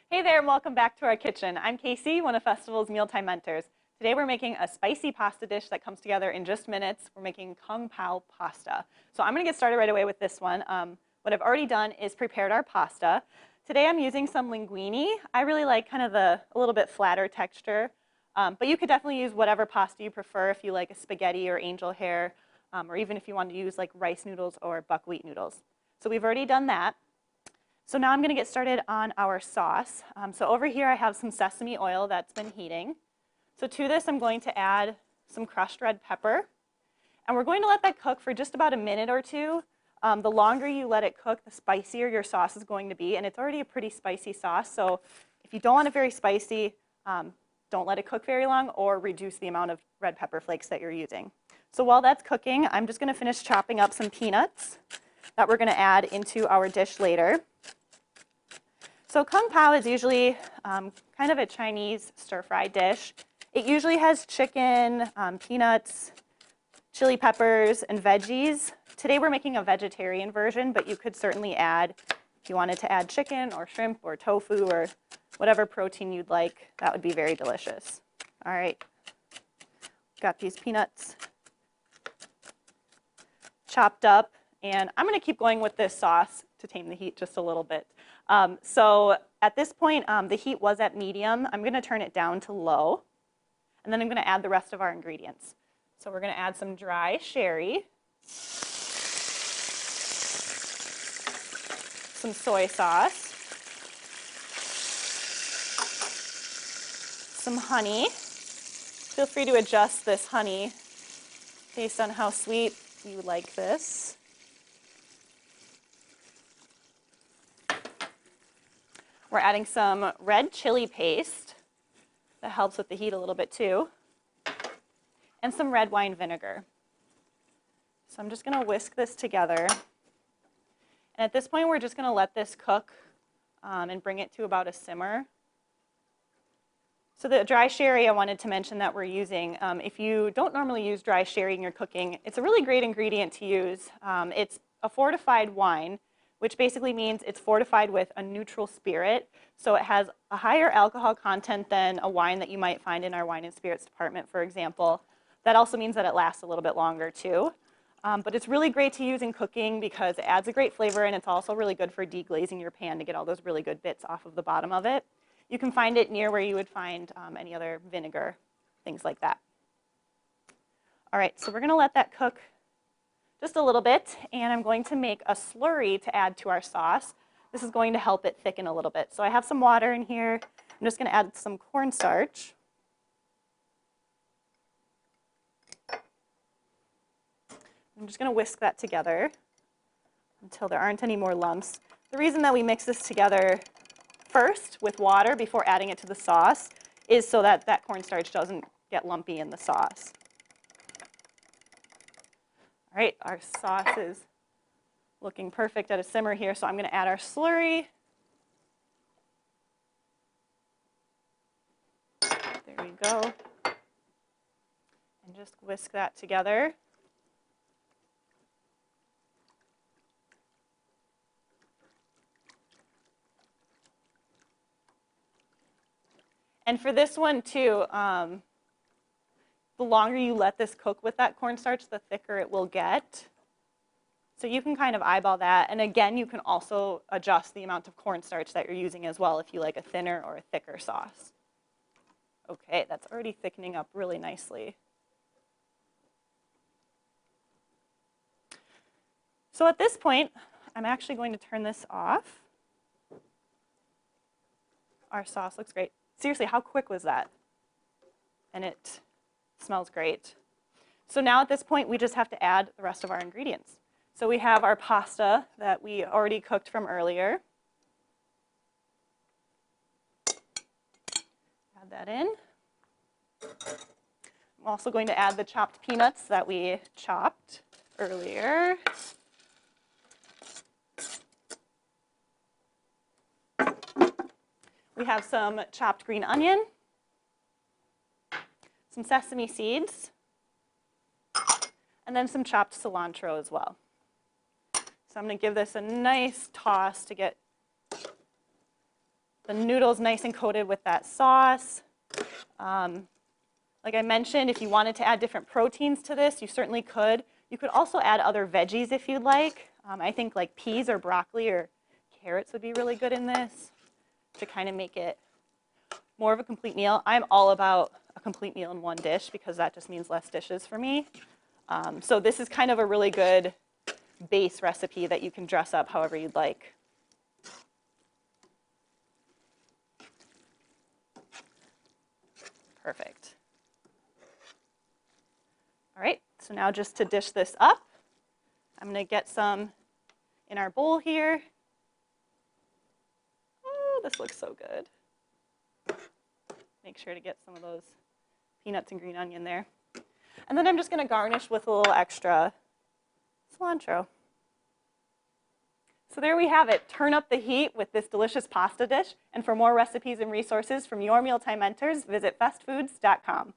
Hey there, and welcome back to our kitchen. I'm Casey, one of Festival's Mealtime Mentors. Today we're making a spicy pasta dish that comes together in just minutes. We're making Pao Pasta. So I'm going to get started right away with this one. What I've already done is prepared our pasta. Today I'm using some linguine. I really like kind of a little bit flatter texture, but you could definitely use whatever pasta you prefer if you like a spaghetti or angel hair, or even if you want to use like rice noodles or buckwheat noodles. So we've already done that. So now I'm going to get started on our sauce. So over here I have some sesame oil that's been heating. So to this I'm going to add some crushed red pepper. And we're going to let that cook for just about a minute or two. The longer you let it cook, the spicier your sauce is going to be. And it's already a pretty spicy sauce. So if you don't want it very spicy, don't let it cook very long or reduce the amount of red pepper flakes that you're using. So while that's cooking, I'm just going to finish chopping up some peanuts that we're going to add into our dish later. So kung pao is usually kind of a Chinese stir-fry dish. It usually has chicken, peanuts, chili peppers, and veggies. Today we're making a vegetarian version, but you could certainly add, if you wanted to add chicken or shrimp or tofu or whatever protein you'd like, that would be very delicious. All right, got these peanuts chopped up, and I'm going to keep going with this sauce to tame the heat just a little bit. So at this point, the heat was at medium. I'm going to turn it down to low, and then I'm going to add the rest of our ingredients. So we're going to add some dry sherry, some soy sauce, some honey. Feel free to adjust this honey based on how sweet you like this. We're adding some red chili paste that helps with the heat a little bit too, and some red wine vinegar. So I'm just going to whisk this together. And at this point, we're just going to let this cook and bring it to about a simmer. So the dry sherry I wanted to mention that we're using, if you don't normally use dry sherry in your cooking, it's a really great ingredient to use. It's a fortified wine, which basically means it's fortified with a neutral spirit. So it has a higher alcohol content than a wine that you might find in our wine and spirits department, for example. That also means that it lasts a little bit longer too. But it's really great to use in cooking because it adds a great flavor, and it's also really good for deglazing your pan to get all those really good bits off of the bottom of it. You can find it near where you would find any other vinegar, things like that. All right, so we're going to let that cook just a little bit, and I'm going to make a slurry to add to our sauce. This is going to help it thicken a little bit. So I have some water in here. I'm just going to add some cornstarch. I'm just going to whisk that together until there aren't any more lumps. The reason that we mix this together first with water before adding it to the sauce is so that that cornstarch doesn't get lumpy in the sauce. All right, our sauce is looking perfect at a simmer here, so I'm going to add our slurry. There we go. And just whisk that together. And for this one too, the longer you let this cook with that cornstarch, the thicker it will get. So you can kind of eyeball that. And again, you can also adjust the amount of cornstarch that you're using as well if you like a thinner or a thicker sauce. Okay, that's already thickening up really nicely. So at this point, I'm actually going to turn this off. Our sauce looks great. Seriously, how quick was that? And it smells great. So now at this point, we just have to add the rest of our ingredients. So we have our pasta that we already cooked from earlier. Add that in. I'm also going to add the chopped peanuts that we chopped earlier. We have some chopped green onion, some sesame seeds, and then some chopped cilantro as well. So I'm going to give this a nice toss to get The noodle's nice and coated with that sauce. Like I mentioned, if you wanted to add different proteins to this, you certainly could. You could also add other veggies if you'd like. I think like peas or broccoli or carrots would be really good in this to kind of make it more of a complete meal. I'm all about a complete meal in one dish because that just means less dishes for me. So this is kind of a really good base recipe that you can dress up however you'd like. Perfect. All right, so now just to dish this up, I'm going to get some in our bowl here. Oh, this looks so good. Make sure to get some of those peanuts and green onion there. And then I'm just going to garnish with a little extra cilantro. So there we have it. Turn up the heat with this delicious pasta dish. And for more recipes and resources from your mealtime mentors, visit festfoods.com.